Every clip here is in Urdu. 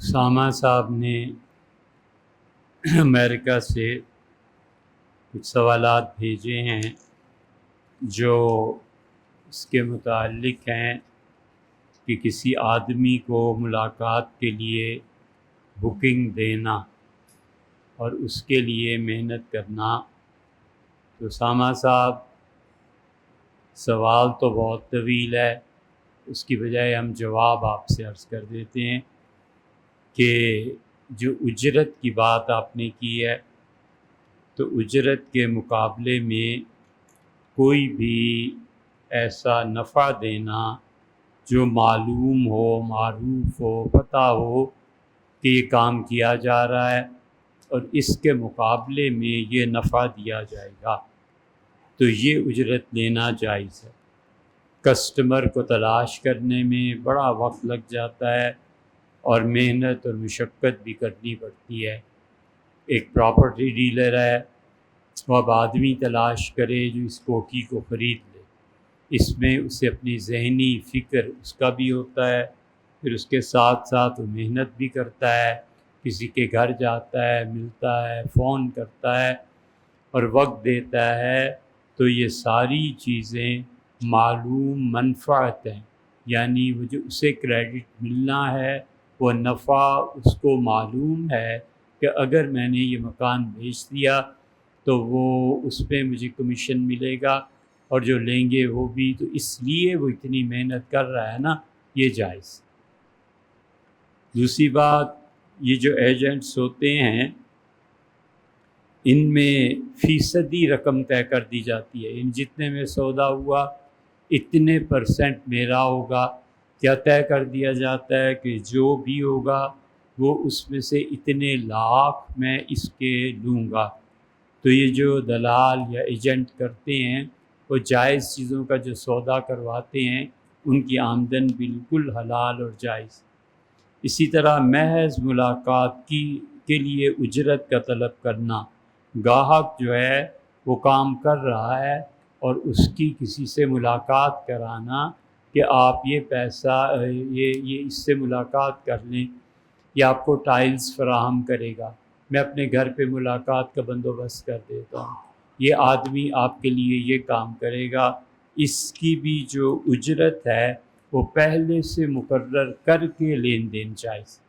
اسامہ صاحب نے امریکہ سے کچھ سوالات بھیجے ہیں جو اس کے متعلق ہیں کہ کسی آدمی کو ملاقات کے لیے بکنگ دینا اور اس کے لیے محنت کرنا۔ تو اسامہ صاحب، سوال تو بہت طویل ہے، اس کی بجائے ہم جواب آپ سے عرض کر دیتے ہیں کہ جو اجرت کی بات آپ نے کی ہے تو اجرت کے مقابلے میں کوئی بھی ایسا نفع دینا جو معلوم ہو، معروف ہو، پتہ ہو کہ یہ کام کیا جا رہا ہے اور اس کے مقابلے میں یہ نفع دیا جائے گا تو یہ اجرت لینا جائز ہے۔ کسٹمر کو تلاش کرنے میں بڑا وقت لگ جاتا ہے اور محنت اور مشقت بھی کرنی پڑتی ہے۔ ایک پراپرٹی ڈیلر ہے، وہ اب آدمی تلاش کرے جو اس کوٹھی کو خرید لے، اس میں اسے اپنی ذہنی فکر اس کا بھی ہوتا ہے، پھر اس کے ساتھ ساتھ وہ محنت بھی کرتا ہے، کسی کے گھر جاتا ہے، ملتا ہے، فون کرتا ہے اور وقت دیتا ہے۔ تو یہ ساری چیزیں معلوم منفعت ہیں، یعنی وہ جو اسے کریڈٹ ملنا ہے وہ نفع اس کو معلوم ہے کہ اگر میں نے یہ مکان بیچ دیا تو وہ اس پہ مجھے کمیشن ملے گا اور جو لیں گے وہ بھی، تو اس لیے وہ اتنی محنت کر رہا ہے نا، یہ جائز۔ دوسری بات، یہ جو ایجنٹس ہوتے ہیں ان میں فیصدی رقم طے کر دی جاتی ہے، ان جتنے میں سودا ہوا اتنے پرسنٹ میرا ہوگا۔ کیا طے کر دیا جاتا ہے کہ جو بھی ہوگا وہ اس میں سے اتنے لاکھ میں اس کے لوں گا۔ تو یہ جو دلال یا ایجنٹ کرتے ہیں وہ جائز چیزوں کا جو سودا کرواتے ہیں ان کی آمدن بالکل حلال اور جائز۔ اسی طرح محض ملاقات کے لیے اجرت کا طلب کرنا، گاہک جو ہے وہ کام کر رہا ہے اور اس کی کسی سے ملاقات کرانا کہ آپ یہ پیسہ یہ اس سے ملاقات کر لیں، یا آپ کو ٹائلز فراہم کرے گا، میں اپنے گھر پہ ملاقات کا بندوبست کر دیتا ہوں، یہ آدمی آپ کے لیے یہ کام کرے گا، اس کی بھی جو اجرت ہے وہ پہلے سے مقرر کر کے لین دین جائز۔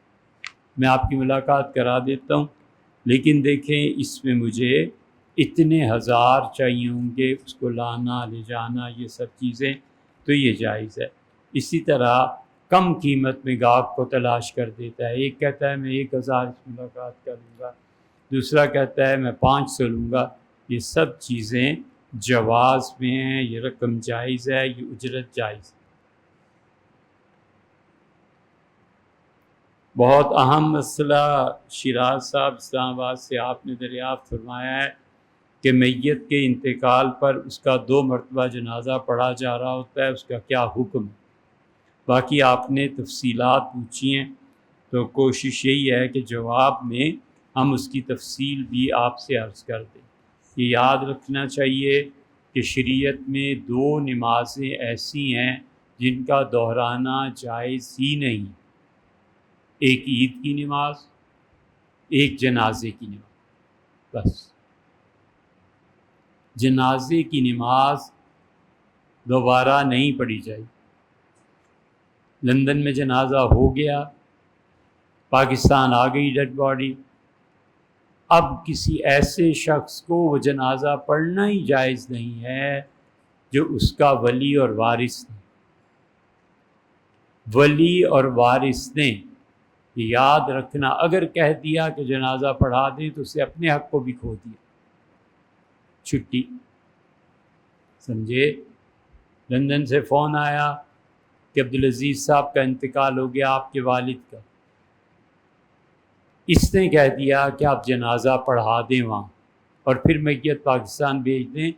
میں آپ کی ملاقات کرا دیتا ہوں لیکن دیکھیں اس میں مجھے اتنے ہزار چاہیے ہوں گے، اس کو لانا لے جانا یہ سب چیزیں، تو یہ جائز ہے۔ اسی طرح کم قیمت میں گاہک کو تلاش کر دیتا ہے، ایک کہتا ہے میں 1000 اس ملاقات کر لوں گا، دوسرا کہتا ہے میں 500 لوں گا، یہ سب چیزیں جواز میں ہیں، یہ رقم جائز ہے، یہ اجرت جائز ہے۔ بہت اہم مسئلہ شیراز صاحب اسلام آباد سے آپ نے دریافت فرمایا ہے کہ میت کے انتقال پر اس کا 2 مرتبہ جنازہ پڑھا جا رہا ہوتا ہے، اس کا کیا حکم ہے؟ باقی آپ نے تفصیلات پوچھی ہیں تو کوشش یہی ہے کہ جواب میں ہم اس کی تفصیل بھی آپ سے عرض کر دیں۔ یہ یاد رکھنا چاہیے کہ شریعت میں 2 نمازیں ایسی ہیں جن کا دہرانا جائز ہی نہیں، ایک عید کی نماز، ایک جنازے کی نماز، بس۔ جنازے کی نماز دوبارہ نہیں پڑھی جائے۔ لندن میں جنازہ ہو گیا، پاکستان آ گئی ڈیڈ باڈی، اب کسی ایسے شخص کو وہ جنازہ پڑھنا ہی جائز نہیں ہے جو اس کا ولی اور وارث نہیں۔ ولی اور وارث نے یاد رکھنا، اگر کہہ دیا کہ جنازہ پڑھا دیں تو اسے اپنے حق کو بھی کھو دیا، چھٹی۔ سمجھے؟ لندن سے فون آیا کہ عبدالعزیز صاحب کا انتقال ہو گیا، آپ کے والد کا، اس نے کہہ دیا کہ آپ جنازہ پڑھا دیں وہاں اور پھر میت پاکستان بھیج دیں،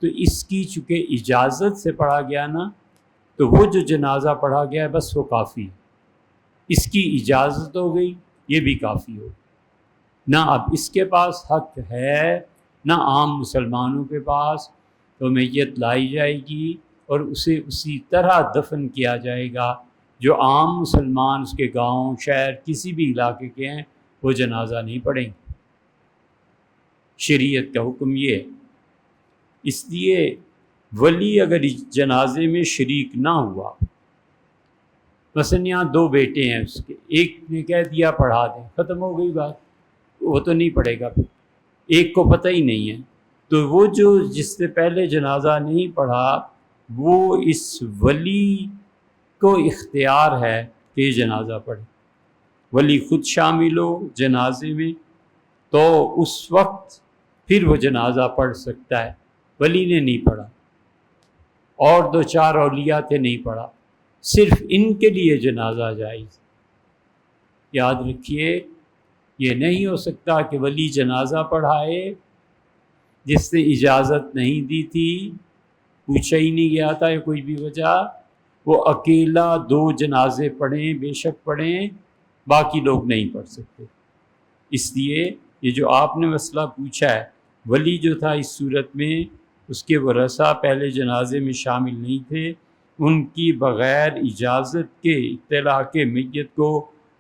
تو اس کی چونکہ اجازت سے پڑھا گیا نا، تو وہ جو جنازہ پڑھا گیا ہے بس وہ کافی ہے، اس کی اجازت ہو گئی، یہ بھی کافی ہو، نہ اب اس کے پاس حق ہے نہ عام مسلمانوں کے پاس، تو میت لائی جائے گی اور اسے اسی طرح دفن کیا جائے گا جو عام مسلمان اس کے گاؤں شہر کسی بھی علاقے کے ہیں وہ جنازہ نہیں پڑھیں گے۔ شریعت کا حکم یہ ہے۔ اس لیے ولی اگر جنازے میں شریک نہ ہوا، مثلا یہاں 2 بیٹے ہیں اس کے، ایک نے کہہ دیا پڑھا دیں، ختم ہو گئی بات، وہ تو نہیں پڑھے گا، ایک کو پتہ ہی نہیں ہے، تو وہ جو جس نے پہلے جنازہ نہیں پڑھا وہ اس ولی کو اختیار ہے کہ یہ جنازہ پڑھے۔ ولی خود شامل ہو جنازے میں تو اس وقت پھر وہ جنازہ پڑھ سکتا ہے۔ ولی نے نہیں پڑھا، اور 2-4 اولیاء تھے نہیں پڑھا، صرف ان کے لیے جنازہ جائز۔ یاد رکھیے یہ نہیں ہو سکتا کہ ولی جنازہ پڑھائے جس نے اجازت نہیں دی تھی، پوچھا ہی نہیں گیا تھا یا کوئی بھی وجہ، وہ اکیلا 2 جنازے پڑھیں، بے شک پڑھیں، باقی لوگ نہیں پڑھ سکتے۔ اس لیے یہ جو آپ نے مسئلہ پوچھا ہے، ولی جو تھا اس صورت میں اس کے ورثہ پہلے جنازے میں شامل نہیں تھے، ان کی بغیر اجازت کے اطلاع کے میت کو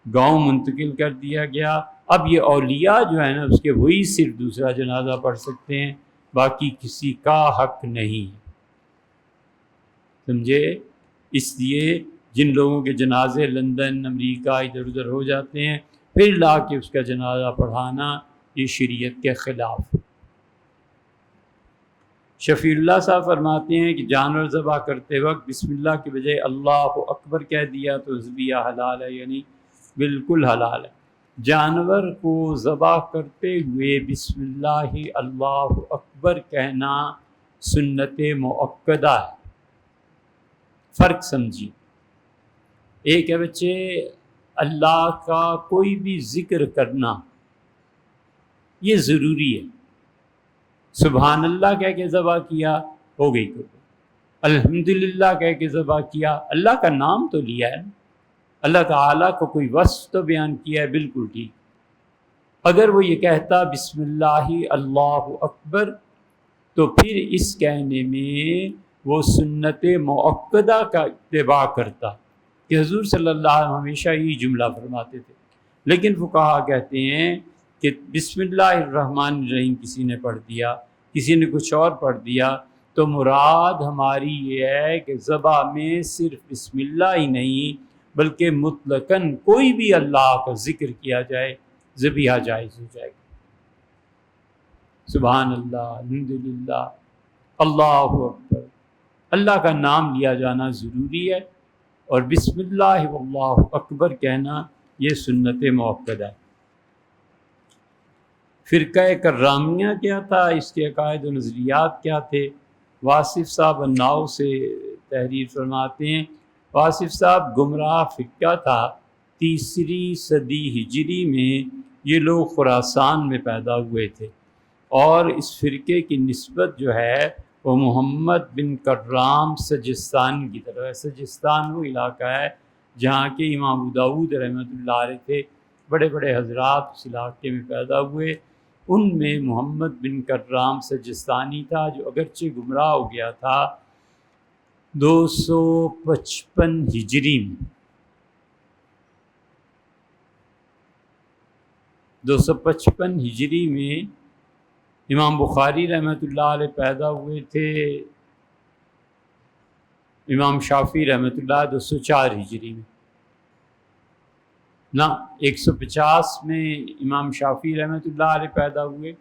گاؤں منتقل کر دیا گیا۔ اب یہ اولیاء جو ہیں نا اس کے وہی صرف دوسرا جنازہ پڑھ سکتے ہیں، باقی کسی کا حق نہیں، سمجھے؟ اس لیے جن لوگوں کے جنازے لندن، امریکہ ادھر ادھر ہو جاتے ہیں، پھر لا کے اس کا جنازہ پڑھانا یہ شریعت کے خلاف۔ شفیع اللہ صاحب فرماتے ہیں کہ جانور ذبح کرتے وقت بسم اللہ کے بجائے اللہ اکبر کہہ دیا تو ذبیحہ حلال ہے، یعنی بالکل حلال ہے۔ جانور کو ذبح کرتے ہوئے بسم اللہ اللہ اکبر کہنا سنت مؤکدہ ہے۔ فرق سمجھیے، ایک ہے بچے اللہ کا کوئی بھی ذکر کرنا یہ ضروری ہے۔ سبحان اللہ کہہ کے ذبح کیا ہو گئی تو، الحمدللہ کہہ کے ذبح کیا، اللہ کا نام تو لیا ہے، اللہ تعالیٰ کو کوئی وصف تو بیان کیا ہے، بالکل ٹھیک۔ اگر وہ یہ کہتا بسم اللہ اللہ اکبر تو پھر اس کہنے میں وہ سنت مؤکدہ کا اتباع کرتا کہ حضور صلی اللہ علیہ وسلم ہمیشہ یہ جملہ فرماتے تھے۔ لیکن فقہا کہتے ہیں کہ بسم اللہ الرحمن الرحیم کسی نے پڑھ دیا، کسی نے کچھ اور پڑھ دیا، تو مراد ہماری یہ ہے کہ ذبح میں صرف بسم اللہ ہی نہیں بلکہ مطلقاً کوئی بھی اللہ کا ذکر کیا جائے، ذبیحہ جائز ہو جائے گا۔ سبحان اللہ، الحمدللہ، اللہ اکبر، اللہ کا نام لیا جانا ضروری ہے، اور بسم اللہ واللہ اکبر کہنا یہ سنت مؤکدہ ہے۔ فرقہ کرامیہ کیا تھا، اس کے عقائد و نظریات کیا تھے؟ واصف صاحب الناؤ سے تحریر فرماتے ہیں، واصف صاحب گمراہ فرقہ تھا، 3 صدی ہجری میں یہ لوگ خراسان میں پیدا ہوئے تھے، اور اس فرقے کی نسبت جو ہے وہ محمد بن کرام سجستان کی طرف ہے۔ سجستان وہ علاقہ ہے جہاں کے امام ابو داؤد رحمۃ اللہ علیہ تھے، بڑے بڑے حضرات اس علاقے میں پیدا ہوئے، ان میں محمد بن کرام سجستانی تھا، جو اگرچہ گمراہ ہو گیا تھا 255 ہجری میں، 255 ہجری میں امام بخاری رحمۃ اللہ علیہ پیدا ہوئے تھے، امام شافعی رحمۃ اللہ 204 ہجری میں، نہ 150 میں امام شافعی رحمۃ اللہ علیہ پیدا ہوئے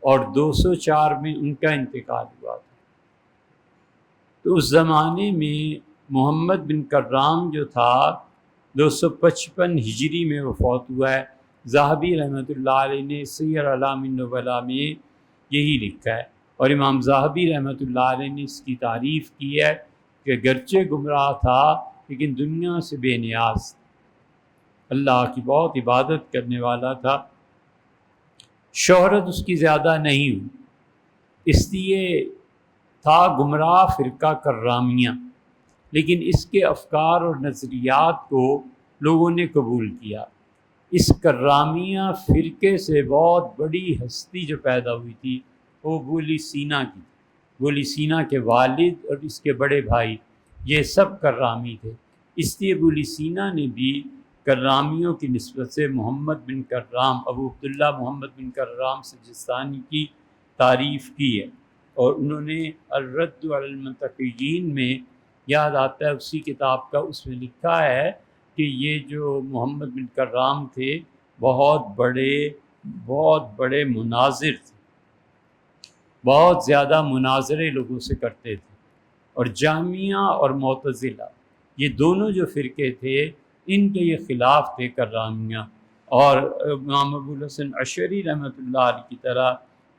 اور 204 میں ان کا انتقال ہوا تھا۔ تو اس زمانے میں محمد بن کرام جو تھا 255 ہجری میں وہ فوت ہوا ہے۔ ذہبی رحمۃ اللہ علیہ نے سیر اعلام النبلاء میں یہی لکھا ہے، اور امام ذہبی رحمۃ اللہ علیہ نے اس کی تعریف کی ہے کہ گرچہ گمراہ تھا لیکن دنیا سے بے نیاز تھا، اللہ کی بہت عبادت کرنے والا تھا، شہرت اس کی زیادہ نہیں ہوئی، اس لیے تھا گمراہ فرقہ کرامیہ، لیکن اس کے افکار اور نظریات کو لوگوں نے قبول کیا۔ اس کرامیہ فرقے سے بہت بڑی ہستی جو پیدا ہوئی تھی وہ ابو علی سینا کی، ابو علی سینا کے والد اور اس کے بڑے بھائی یہ سب کرامی تھے، اس لیے ابو علی سینا نے بھی کرامیوں کی نسبت سے محمد بن کرام، ابو عبداللہ محمد بن کرام سجستانی کی تعریف کی ہے، اور انہوں نے الرد علی المنتقین میں یاد آتا ہے اسی کتاب کا، اس میں لکھا ہے کہ یہ جو محمد بن کرام تھے بہت بڑے مناظر تھے، بہت زیادہ مناظرے لوگوں سے کرتے تھے، اور جہمیہ اور معتزلہ یہ دونوں جو فرقے تھے ان کے یہ خلاف تھے کرامیہ، اور امام ابو الحسن عشری رحمۃ اللہ علیہ کی طرح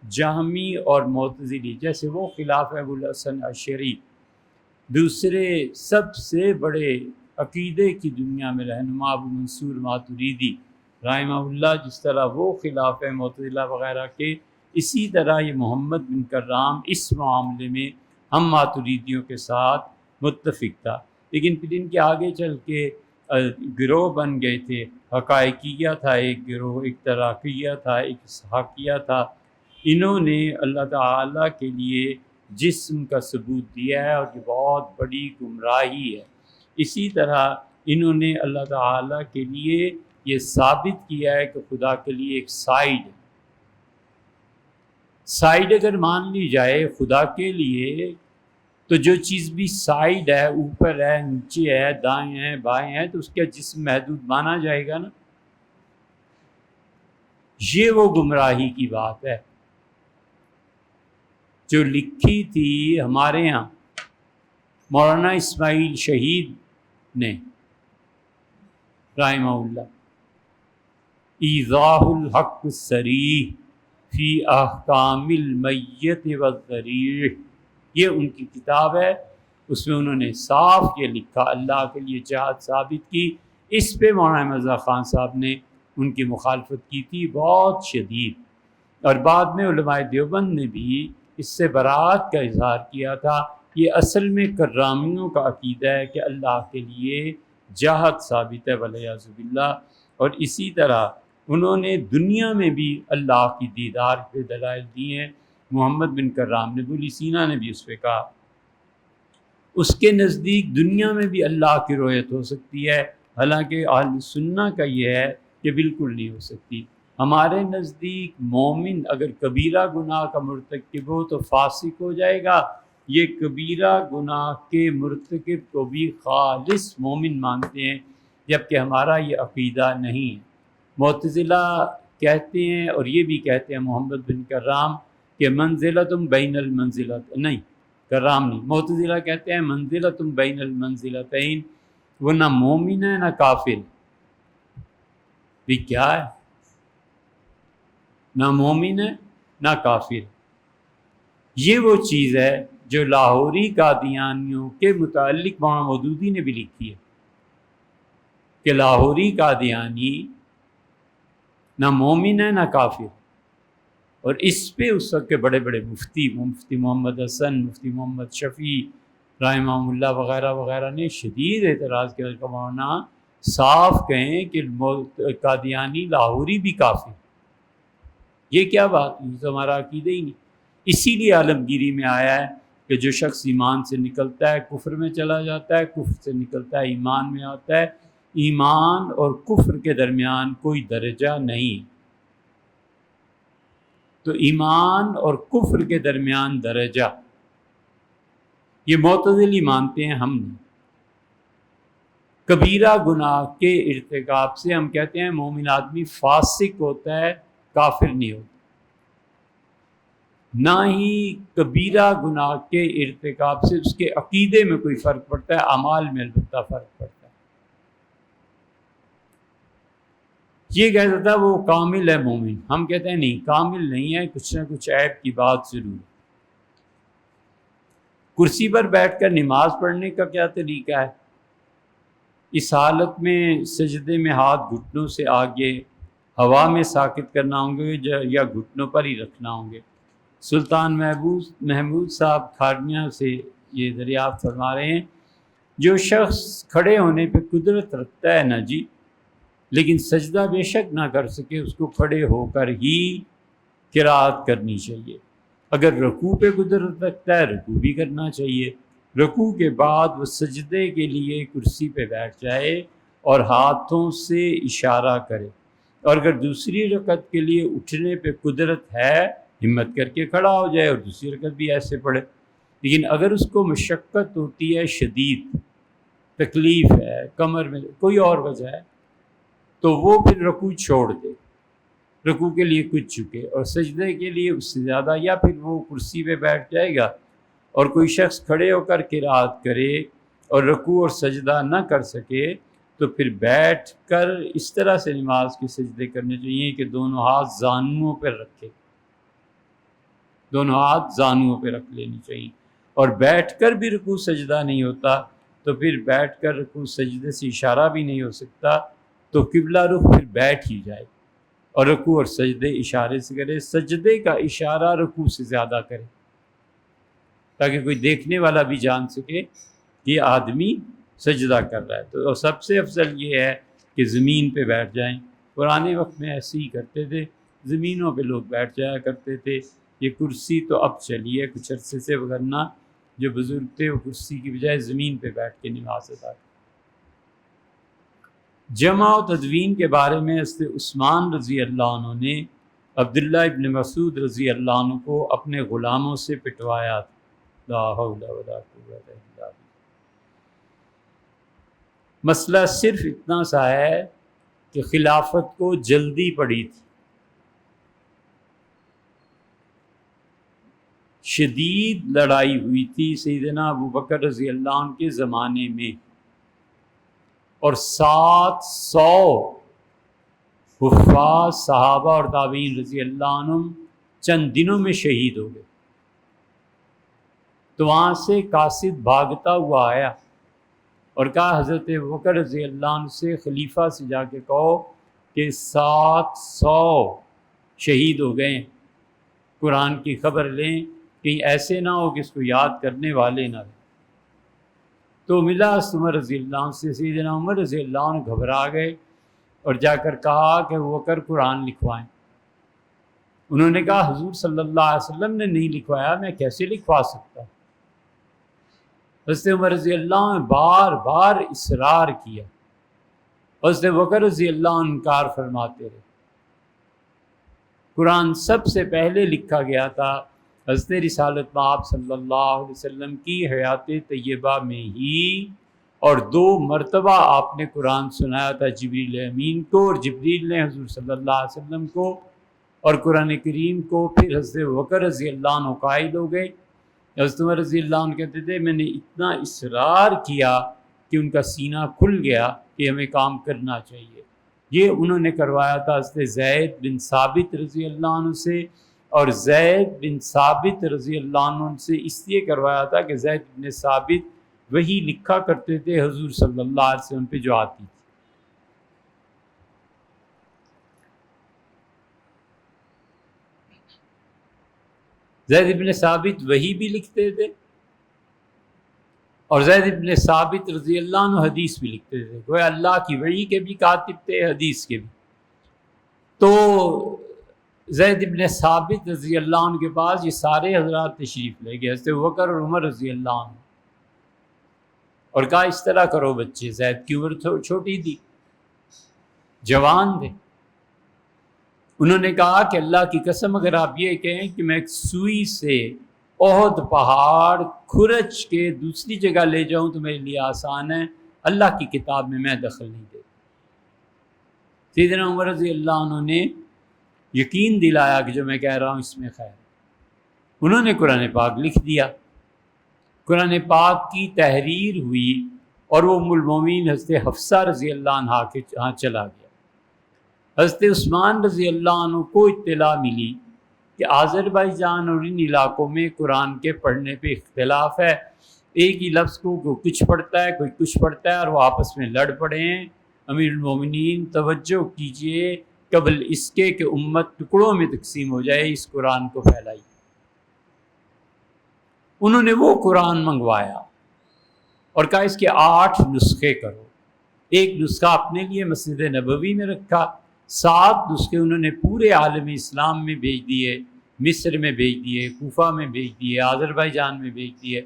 جہمی اور معتزلی، جیسے وہ خلاف ابو الحسن عشری دوسرے سب سے بڑے عقیدے کی دنیا میں رہنما ابو منصور ماتریدی رحمہ اللہ، جس طرح وہ خلاف معتزلہ وغیرہ کے، اسی طرح یہ محمد بن کرام اس معاملے میں ہم ماتریدیوں کے ساتھ متفق تھا، لیکن پھر ان کے آگے چل کے گروہ بن گئے تھے، حقائقیہ تھا ایک گروہ، ایک تراقیہ تھا، ایک اسحاقیہ تھا۔ انہوں نے اللہ تعالیٰ کے لیے جسم کا ثبوت دیا ہے، اور یہ بہت بڑی گمراہی ہے۔ اسی طرح انہوں نے اللہ تعالیٰ کے لیے یہ ثابت کیا ہے کہ خدا کے لیے ایک سائیڈ ہے۔ سائیڈ اگر مان لی جائے خدا کے لیے، تو جو چیز بھی سائیڈ ہے، اوپر ہے، نیچے ہے، دائیں ہے، بائیں ہے، تو اس کا جسم محدود مانا جائے گا نا۔ یہ وہ گمراہی کی بات ہے جو لکھی تھی ہمارے ہاں مولانا اسماعیل شہید نے رحمہ اللہ، ایضاح الحق الصریح فی احکام المیت والضریح، یہ ان کی کتاب ہے، اس میں انہوں نے صاف یہ لکھا، اللہ کے لیے جہاد ثابت کی۔ اس پہ مولانا مرزا خان صاحب نے ان کی مخالفت کی تھی بہت شدید، اور بعد میں علماء دیوبند نے بھی اس سے برات کا اظہار کیا تھا۔ یہ اصل میں کرامیوں کا عقیدہ ہے کہ اللہ کے لیے جہاد ثابت ہے والعیاذ باللہ، اور اسی طرح انہوں نے دنیا میں بھی اللہ کی دیدار پہ دلائل دی ہیں۔ محمد بن کرام نے، ابو علی سینا نے بھی اس پہ کہا اس کے نزدیک دنیا میں بھی اللہ کی رؤیت ہو سکتی ہے، حالانکہ اہل سنہ کا یہ ہے کہ بالکل نہیں ہو سکتی۔ ہمارے نزدیک مومن اگر کبیرہ گناہ کا مرتکب ہو تو فاسق ہو جائے گا، یہ کبیرہ گناہ کے مرتکب کو بھی خالص مومن مانتے ہیں، جبکہ ہمارا یہ عقیدہ نہیں ہے۔ معتزلہ کہتے ہیں، اور یہ بھی کہتے ہیں محمد بن کرام کہ منزلتم بین المنزلت، نہیں کرام نہیں، معتزلہ کہتے ہیں منزلتم بین المنزلتین، وہ نہ مومن ہے نہ کافر۔ بھی کیا ہے؟ نہ مومن ہے نہ کافر۔ یہ وہ چیز ہے جو لاہوری قادیانیوں کے متعلق مولانا مودودی نے بھی لکھی ہے کہ لاہوری قادیانی نہ مومن ہے نہ کافر، اور اس پہ اس وقت کے بڑے بڑے مفتی محمد حسن، مفتی محمد شفیع رحمہ اللہ وغیرہ وغیرہ نے شدید اعتراض کیا کہ مولانا صاف کہیں کہ قادیانی لاہوری بھی کافر، یہ کیا بات ہے؟ تو ہمارا عقیدہ ہی نہیں۔ اسی لیے عالمگیری میں آیا ہے کہ جو شخص ایمان سے نکلتا ہے کفر میں چلا جاتا ہے، کفر سے نکلتا ہے ایمان میں آتا ہے، ایمان اور کفر کے درمیان کوئی درجہ نہیں، تو ایمان اور کفر کے درمیان درجہ، یہ معتزلی مانتے ہیں، ہم نہیں۔ کبیرہ گناہ کے ارتکاب سے ہم کہتے ہیں مومن آدمی فاسق ہوتا ہے، کافر نہیں ہوتا، نہ ہی کبیرہ گناہ کے ارتکاب سے اس کے عقیدے میں کوئی فرق پڑتا ہے، اعمال میں البتہ فرق پڑتا ہے۔ یہ کہتا تھا وہ کامل ہے مومن، ہم کہتے ہیں نہیں، کامل نہیں ہے، کچھ نہ کچھ عیب کی بات ضرور۔ کرسی پر بیٹھ کر نماز پڑھنے کا کیا طریقہ ہے؟ اس حالت میں سجدے میں ہاتھ گھٹنوں سے آگے ہوا میں ساکت کرنا ہوں گے یا گھٹنوں پر ہی رکھنا ہوں گے؟ سلطان محمود صاحب کھارنیا سے یہ دریافت فرما رہے ہیں، جو شخص کھڑے ہونے پہ قدرت رکھتا ہے نا جی، لیکن سجدہ بے شک نہ کر سکے، اس کو کھڑے ہو کر ہی قرات کرنی چاہیے۔ اگر رکوع پہ قدرت رکھتا ہے رکوع بھی کرنا چاہیے، رکوع کے بعد وہ سجدے کے لیے کرسی پہ بیٹھ جائے اور ہاتھوں سے اشارہ کرے، اور اگر دوسری رکعت کے لیے اٹھنے پہ قدرت ہے ہمت کر کے کھڑا ہو جائے اور دوسری رکعت بھی ایسے پڑھے۔ لیکن اگر اس کو مشقت ہوتی ہے، شدید تکلیف ہے، کمر میں کوئی اور وجہ ہے، تو وہ پھر رکوع چھوڑ دے، رکوع کے لیے کچھ جھکے اور سجدے کے لیے اس سے زیادہ، یا پھر وہ کرسی پہ بیٹھ جائے گا اور کوئی شخص کھڑے ہو کر قرات کرے اور رکوع اور سجدہ نہ کر سکے تو پھر بیٹھ کر اس طرح سے نماز کے سجدے کرنے چاہیے کہ دونوں ہاتھ زانوؤں پر رکھے، دونوں ہاتھ زانوؤں پہ رکھ لینی چاہیے۔ اور بیٹھ کر بھی رکوع سجدہ نہیں ہوتا تو پھر بیٹھ کر رکوع سجدے سے اشارہ بھی نہیں ہو سکتا، تو قبلہ رخ پھر بیٹھ ہی جائے اور رکوع اور سجدے اشارے سے کرے، سجدے کا اشارہ رکوع سے زیادہ کرے تاکہ کوئی دیکھنے والا بھی جان سکے کہ یہ آدمی سجدہ کر رہا ہے۔ تو سب سے افضل یہ ہے کہ زمین پہ بیٹھ جائیں۔ پرانے وقت میں ایسے ہی کرتے تھے، زمینوں پہ لوگ بیٹھ جایا کرتے تھے۔ یہ کرسی تو اب چلی ہے کچھ عرصے سے، ورنہ جو بزرگ تھے وہ کرسی کی بجائے زمین پہ بیٹھ کے نماز ادا کرتے۔ جمع و تدوین کے بارے میں حضرت عثمان رضی اللہ عنہ نے عبداللہ ابن مسعود رضی اللہ عنہ کو اپنے غلاموں سے پٹوایا تھا۔ لا حول ولا قوت الا باللہ۔ مسئلہ صرف اتنا سا ہے کہ خلافت کو جلدی پڑی تھی، شدید لڑائی ہوئی تھی سیدنا ابوبکر رضی اللہ عنہ کے زمانے میں، اور 700 حفاظ صحابہ اور تابعین رضی اللہ عنہم چند دنوں میں شہید ہو گئے۔ تو وہاں سے قاصد بھاگتا ہوا آیا اور کہا حضرت ابوبکر رضی اللہ عنہ سے، خلیفہ سے جا کے کہو کہ 700 شہید ہو گئے، قرآن کی خبر لیں، کہیں ایسے نہ ہو کہ اس کو یاد کرنے والے نہ رہیں۔ تو ملا عمر رضی اللہ عنہ سے، سیدنا عمر رضی اللہ عنہ گھبرا گئے اور جا کر کہا کہ ابوبکر قرآن لکھوائیں۔ انہوں نے کہا حضور صلی اللہ علیہ وسلم نے نہیں لکھوایا، میں کیسے لکھوا سکتا؟ حضرت عمر رضی اللہ عنہ بار بار اصرار کیا، حضرت ابوبکر رضی اللہ عنہ انکار فرماتے رہے۔ قرآن سب سے پہلے لکھا گیا تھا حضرت رسالت مآب صلی اللہ علیہ وسلم کی حیات طیبہ میں ہی، اور 2 مرتبہ آپ نے قرآن سنایا تھا جبریل امین کو، اور جبریل نے حضور صلی اللہ علیہ وسلم کو اور قرآن کریم کو۔ پھر حضرت ابوبکر رضی اللہ عنہ قائل ہو گئے۔ حضرت عمر رضی اللہ عنہ کہتے تھے میں نے اتنا اصرار کیا کہ ان کا سینہ کھل گیا کہ ہمیں کام کرنا چاہیے۔ یہ انہوں نے کروایا تھا حضرت زید بن ثابت رضی اللہ عنہ سے، اور زید بن ثابت رضی اللہ عنہ سے اس لیے کروایا تھا کہ زید بن ثابت وہی لکھا کرتے تھے حضور صلی اللہ علیہ وسلم پہ جو آتی تھی۔ زید بن ثابت وہی بھی لکھتے تھے، اور زید بن ثابت رضی اللہ عنہ حدیث بھی لکھتے تھے، گویا اللہ کی وحی کے بھی کاتب تھے، حدیث کے بھی۔ تو زید بن ثابت رضی اللہ عنہ کے پاس یہ سارے حضرات تشریف لے گئے، حضرت ابوبکر اور عمر رضی اللہ عنہ، اور کہا اس طرح کرو بچے، زید کی عمر چھوٹی تھی، جوان تھے۔ انہوں نے کہا کہ اللہ کی قسم اگر آپ یہ کہیں کہ میں ایک سوئی سے احد پہاڑ کھرچ کے دوسری جگہ لے جاؤں تو میرے لیے آسان ہے، اللہ کی کتاب میں دخل نہیں دیتا۔ سیدنا عمر رضی اللہ عنہ نے یقین دلایا کہ جو میں کہہ رہا ہوں اس میں خیر۔ انہوں نے قرآن پاک لکھ دیا، قرآن پاک کی تحریر ہوئی، اور وہ ام المومنین حضرت حفصہ رضی اللہ عنہا کے ہاں چلا گیا۔ حضرت عثمان رضی اللہ عنہ کو اطلاع ملی کہ آذربائیجان اور ان علاقوں میں قرآن کے پڑھنے پہ اختلاف ہے، ایک ہی لفظ کو کوئی کچھ پڑھتا ہے کوئی کچھ پڑھتا ہے، اور وہ آپس میں لڑ پڑے ہیں۔ امیر المومنین توجہ کیجئے قبل اس کے کہ امت ٹکڑوں میں تقسیم ہو جائے، اس قرآن کو پھیلائی۔ انہوں نے وہ قرآن منگوایا اور کہا اس کے 8 نسخے کرو۔ ایک نسخہ اپنے لیے مسجد نبوی میں رکھا، 7 نسخے انہوں نے پورے عالم اسلام میں بھیج دیے، مصر میں بھیج دیے، کوفہ میں بھیج دیے، آذربائیجان میں بھیج دیے،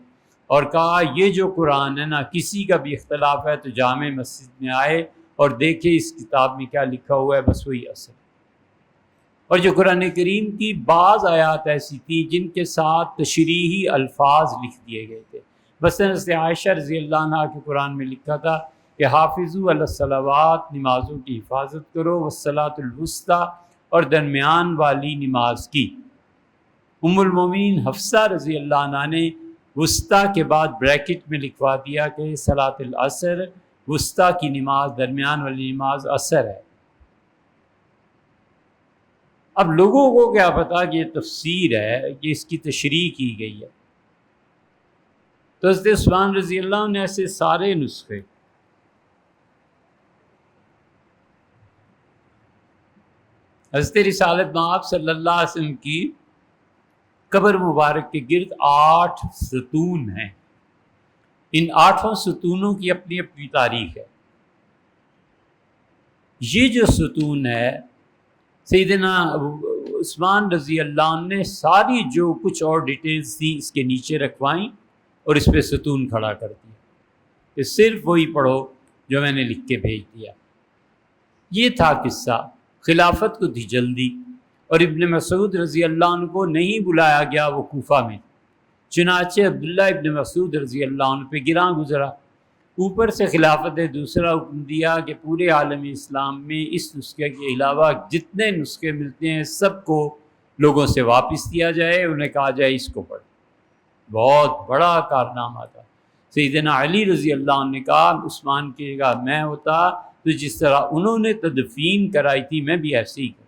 اور کہا یہ جو قرآن ہے نا، کسی کا بھی اختلاف ہے تو جامع مسجد میں آئے اور دیکھے اس کتاب میں کیا لکھا ہوا ہے، بس وہی اصل۔ اور جو قرآن کریم کی بعض آیات ایسی تھیں جن کے ساتھ تشریحی الفاظ لکھ دیے گئے تھے، بس حضرت عائشہ رضی اللہ عنہ کے قرآن میں لکھا تھا کہ حافظوا علی الصلوات، نمازوں کی حفاظت کرو، والصلاۃ الوسطیٰ، اور درمیان والی نماز کی۔ ام المومنین حفصہ رضی اللہ عنہ نے وسطیٰ کے بعد بریکٹ میں لکھوا دیا کہ صلاۃ العصر، وسطیٰ کی نماز، درمیان والی نماز عصر ہے۔ اب لوگوں کو کیا پتا کہ یہ تفسیر ہے، کہ اس کی تشریح کی گئی ہے۔ تو حضرت عثمان رضی اللہ عنہ نے ایسے سارے نسخے حضرت رسالت مآب صلی اللہ علیہ وسلم کی قبر مبارک کے گرد 8 ستون ہیں۔ ان 8 ستونوں کی اپنی اپنی تاریخ ہے۔ یہ جو ستون ہے، سیدنا عثمان رضی اللہ عنہ نے ساری جو کچھ اور ڈیٹیلز تھی اس کے نیچے رکھوائیں اور اس پہ ستون کھڑا کر دیا کہ صرف وہی پڑھو جو میں نے لکھ کے بھیج دیا۔ یہ تھا قصہ۔ خلافت کو تھی جلدی، اور ابن مسعود رضی اللہ عنہ کو نہیں بلایا گیا، وہ کوفہ میں، چنانچہ عبداللہ ابن مسعود رضی اللہ عنہ پہ گراں گزرا۔ اوپر سے خلافت نے دوسرا حکم دیا کہ پورے عالم اسلام میں اس نسخے کے علاوہ جتنے نسخے ملتے ہیں سب کو لوگوں سے واپس دیا جائے، انہیں کہا جائے اس کو پڑھ۔ بہت بڑا کارنامہ تھا۔ سیدنا علی رضی اللہ عنہ نے کہا عثمان کی جگہ میں ہوتا تو جس طرح انہوں نے تدفین کرائی تھی میں بھی ایسے ہی کرتا۔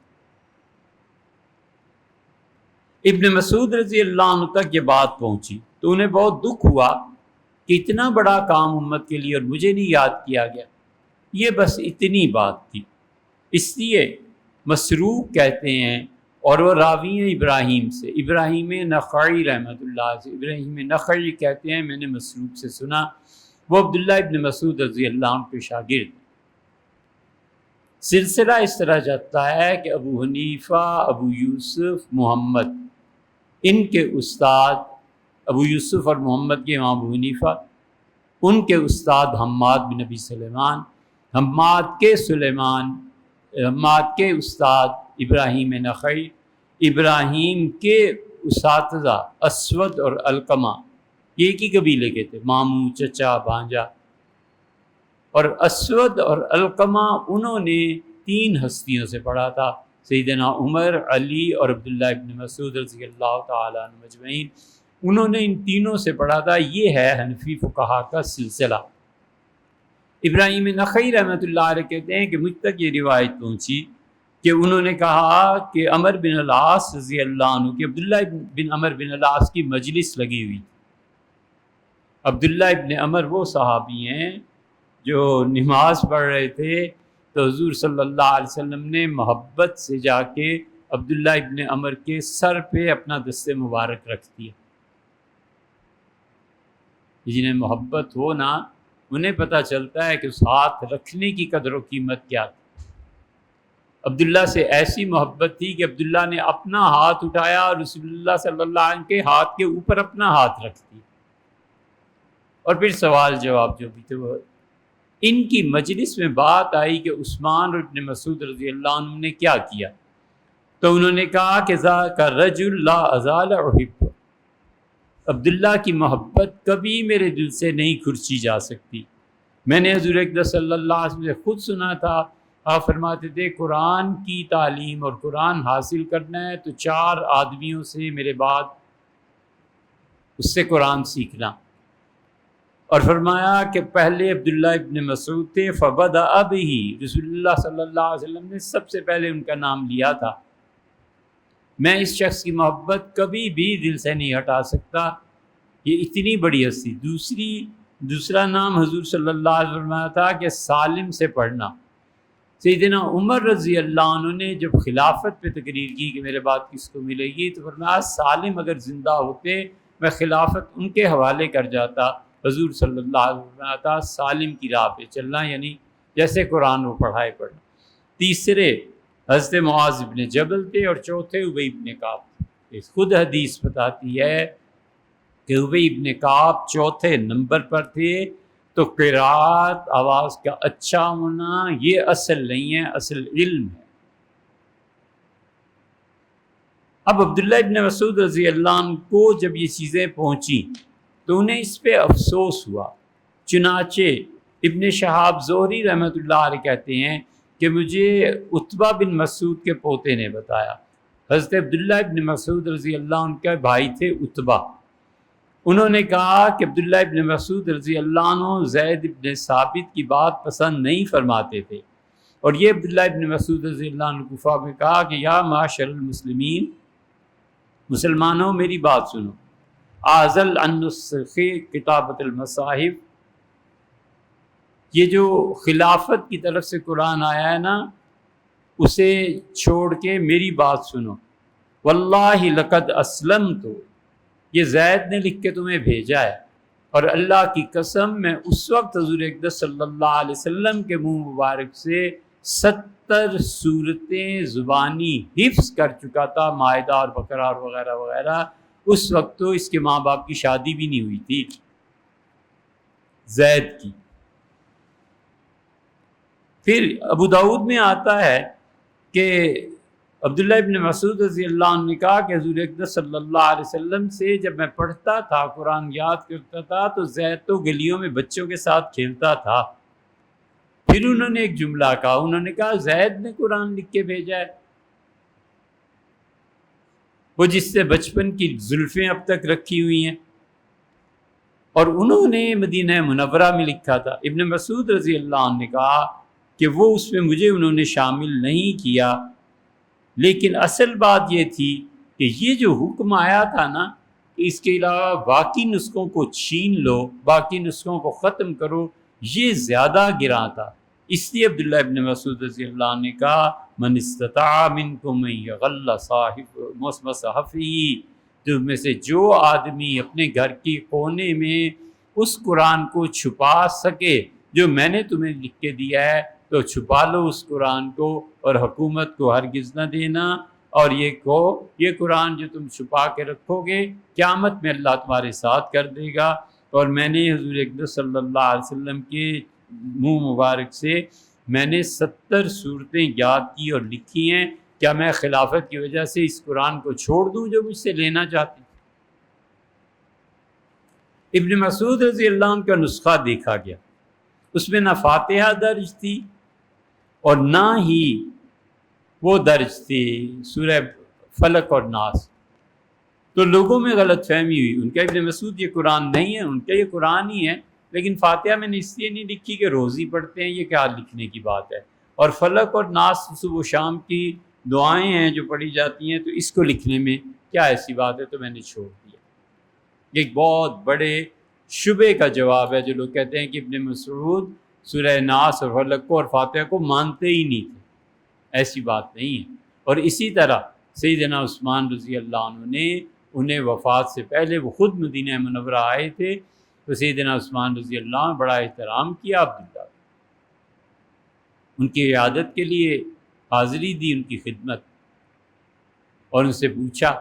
ابن مسعود رضی اللہ عنہ تک یہ بات پہنچی تو انہیں بہت دکھ ہوا کہ اتنا بڑا کام امت کے لیے اور مجھے نہیں یاد کیا گیا۔ یہ بس اتنی بات تھی۔ اس لیے مسروق کہتے ہیں، اور وہ راوی ہیں ابراہیم سے، ابراہیم نخعی رحمۃ اللہ سے، ابراہیم نخعی کہتے ہیں میں نے مسروق سے سنا، وہ عبداللہ ابن مسعود رضی اللہ عنہ کے شاگرد۔ سلسلہ اس طرح جاتا ہے کہ ابو حنیفہ، ابو یوسف، محمد، ان کے استاد ابو یوسف اور محمد کے امام ابو حنیفہ، ان کے استاد حماد بن ابی سلیمان، حماد کے استاد ابراہیم نخعی، ابراہیم کے اساتذہ اسود اور علقمہ، یہ ایک ہی قبیلے کے تھے، ماموں، چچا، بھانجا۔ اور اسود اور علقمہ انہوں نے 3 ہستیوں سے پڑھا تھا، سیدنا عمر، علی اور عبداللہ ابن مسعود رضی اللہ تعالیٰ عنہ مجمعین۔ انہوں نے ان تینوں سے پڑھا تھا۔ یہ ہے حنفی فقہا کا سلسلہ۔ ابراہیم نخعی رحمۃ اللہ علیہ کہتے ہیں کہ مجھ تک یہ روایت پہنچی کہ انہوں نے کہا کہ عمر بن العاص رضی اللہ عنہ کہ عبداللہ بن عمر بن العاص کی مجلس لگی ہوئی تھی۔ عبداللہ ابن عمر وہ صحابی ہیں جو نماز پڑھ رہے تھے تو حضور صلی اللہ علیہ وسلم نے محبت سے جا کے عبداللہ ابن عمر کے سر پہ اپنا دست مبارک رکھ دیا۔ جنہیں محبت ہو نا، انہیں پتہ چلتا ہے کہ اس ہاتھ رکھنے کی قدر و قیمت کیا تھی۔ عبداللہ سے ایسی محبت تھی کہ عبداللہ نے اپنا ہاتھ اٹھایا اور رسول اللہ صلی اللہ علیہ وسلم کے ہاتھ کے اوپر اپنا ہاتھ رکھ دیا، اور پھر سوال جواب جو بھی تھے وہ۔ ان کی مجلس میں بات آئی کہ عثمان اور ابن مسعود رضی اللہ عنہ نے کیا کیا، تو انہوں نے کہا کہ ذاک رجل لا ازال احب، عبداللہ کی محبت کبھی میرے دل سے نہیں کھرچی جا سکتی۔ میں نے حضور اقدس صلی اللہ علیہ وسلم سے خود سنا تھا، آپ فرماتے تھے قرآن کی تعلیم اور قرآن حاصل کرنا ہے تو 4 آدمیوں سے میرے بعد اس سے قرآن سیکھنا، اور فرمایا کہ پہلے عبداللہ ابن مسعود تھے، فبدأ بہ، رسول اللہ صلی اللہ علیہ وسلم نے سب سے پہلے ان کا نام لیا تھا۔ میں اس شخص کی محبت کبھی بھی دل سے نہیں ہٹا سکتا، یہ اتنی بڑی ہستی۔ دوسرا نام حضور صلی اللہ علیہ وسلم فرمایا تھا کہ سالم سے پڑھنا۔ سیدنا عمر رضی اللہ عنہ نے جب خلافت پہ تقریر کی کہ میرے بعد کس کو ملے گی، تو فرمایا سالم اگر زندہ ہوتے میں خلافت ان کے حوالے کر جاتا۔ حضور صلی اللہ علیہ وسلم فرمایا تھا سالم کی راہ پہ چلنا، یعنی جیسے قرآن وہ پڑھائے پڑھنا۔ تیسرے حضرت معاذ بن جبل تھے، اور چوتھے ابی بن کعب تھے۔ خود حدیث بتاتی ہے کہ ابی ابن کعب چوتھے نمبر پر تھے، تو قرات آواز کا اچھا ہونا یہ اصل نہیں ہے، اصل علم ہے۔ اب عبداللہ ابن مسعود رضی اللہ عنہ کو جب یہ چیزیں پہنچی تو انہیں اس پہ افسوس ہوا۔ چنانچہ ابن شہاب زہری رحمۃ اللہ علیہ کہتے ہیں کہ مجھے عتبہ بن مسعود کے پوتے نے بتایا، حضرت عبداللہ ابن مسعود رضی اللہ عنہ کے بھائی تھے عتبہ، انہوں نے کہا کہ عبداللہ ابن مسعود رضی اللہ عنہ زید ابن ثابت کی بات پسند نہیں فرماتے تھے، اور یہ عبداللہ ابن مسعود رضی اللہ عنہ کوفہ میں کہا کہ یا معاشر المسلمین، مسلمانوں میری بات سنو، اعزل عن نسخ کتابت المصاحف، یہ جو خلافت کی طرف سے قرآن آیا ہے نا، اسے چھوڑ کے میری بات سنو۔ واللہ لقد اسلمت، یہ زید نے لکھ کے تمہیں بھیجا ہے، اور اللہ کی قسم میں اس وقت حضور اقدس صلی اللہ علیہ وسلم کے منہ مبارک سے 70 صورتیں زبانی حفظ کر چکا تھا، مائدہ اور بقرہ اور وغیرہ وغیرہ۔ اس وقت تو اس کے ماں باپ کی شادی بھی نہیں ہوئی تھی زید کی۔ پھر ابو داؤد میں آتا ہے کہ عبداللہ ابن مسعود رضی اللہ عنہ نے کہا کہ حضور اقدس صلی اللہ علیہ وسلم سے جب میں پڑھتا تھا، قرآن یاد کرتا تھا، تو زید تو گلیوں میں بچوں کے ساتھ کھیلتا تھا۔ پھر انہوں نے ایک جملہ کہا، انہوں نے کہا زید نے قرآن لکھ کے بھیجا ہے، وہ جس سے بچپن کی زلفیں اب تک رکھی ہوئی ہیں، اور انہوں نے مدینہ منورہ میں لکھا تھا۔ ابن مسعود رضی اللہ عنہ نے کہا کہ وہ اس میں مجھے انہوں نے شامل نہیں کیا، لیکن اصل بات یہ تھی کہ یہ جو حکم آیا تھا نا کہ اس کے علاوہ باقی نسخوں کو چھین لو، باقی نسخوں کو ختم کرو، یہ زیادہ گراں تھا۔ اس لیے عبداللہ ابن مسعود رضی اللہ عنہ نے کہا من استطاع منکم ان یغل مصحفہ، تم میں سے جو آدمی اپنے گھر کی کونے میں اس قرآن کو چھپا سکے جو میں نے تمہیں لکھ کے دیا ہے، تو چھپا لو اس قرآن کو، اور حکومت کو ہرگز نہ دینا، اور یہ کہو یہ قرآن جو تم چھپا کے رکھو گے قیامت میں اللہ تمہارے ساتھ کر دے گا۔ اور میں نے حضور اقدس صلی اللہ علیہ وسلم کے منہ مبارک سے میں نے 70 صورتیں یاد کی اور لکھی ہیں، کیا میں خلافت کی وجہ سے اس قرآن کو چھوڑ دوں جو مجھ سے لینا چاہتی؟ ابن مسعود رضی اللہ عنہ کا نسخہ دیکھا گیا، اس میں نہ فاتحہ درج تھی اور نہ ہی وہ درج تھی سورہ فلق اور ناس، تو لوگوں میں غلط فہمی ہوئی، ان کا ابن مسعود یہ قرآن نہیں ہے، ان کا یہ قرآن ہی ہے، لیکن فاتحہ میں نے اس لیے نہیں لکھی کہ روزی پڑھتے ہیں، یہ کیا لکھنے کی بات ہے، اور فلق اور ناس صبح و شام کی دعائیں ہیں جو پڑھی جاتی ہیں، تو اس کو لکھنے میں کیا ایسی بات ہے، تو میں نے چھوڑ دیا۔ یہ ایک بہت بڑے شبے کا جواب ہے جو لوگ کہتے ہیں کہ ابن مسعود سورہ ناس اور فلق کو اور فاتحہ کو مانتے ہی نہیں تھے، ایسی بات نہیں ہے۔ اور اسی طرح سیدنا عثمان رضی اللہ عنہ نے انہیں وفات سے پہلے، وہ خود مدینہ منورہ آئے تھے، تو سیدنا عثمان رضی اللہ عنہ بڑا احترام کیا عبداللہ، ان کی عیادت کے لیے حاضری دی، ان کی خدمت، اور ان سے پوچھا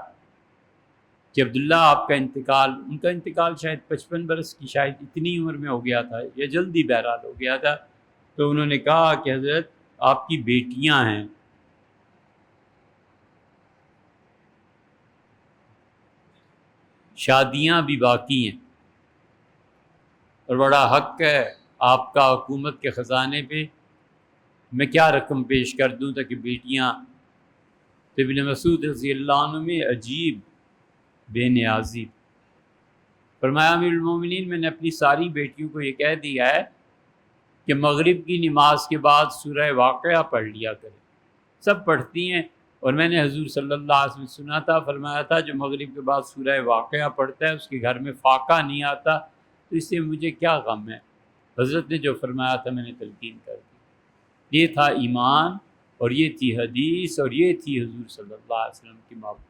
کہ عبداللہ آپ کا انتقال، ان کا انتقال شاید 55 برس کی شاید اتنی عمر میں ہو گیا تھا، یا جلدی بہرحال ہو گیا تھا، تو انہوں نے کہا کہ حضرت آپ کی بیٹیاں ہیں، شادیاں بھی باقی ہیں، اور بڑا حق ہے آپ کا حکومت کے خزانے پہ، میں کیا رقم پیش کر دوں تاکہ بیٹیاں۔ تو ابن مسعود رضی اللہ عنہ میں عجیب بے نیازی، فرمایا امیر المومنین میں نے اپنی ساری بیٹیوں کو یہ کہہ دیا ہے کہ مغرب کی نماز کے بعد سورہ واقعہ پڑھ لیا کریں، سب پڑھتی ہیں، اور میں نے حضور صلی اللہ علیہ وسلم سنا تھا، فرمایا تھا جو مغرب کے بعد سورہ واقعہ پڑھتا ہے اس کے گھر میں فاقہ نہیں آتا، تو اس سے مجھے کیا غم ہے۔ حضرت نے جو فرمایا تھا میں نے تلقین کر دی، یہ تھا ایمان، اور یہ تھی حدیث، اور یہ تھی حضور صلی اللہ علیہ وسلم کی محبت۔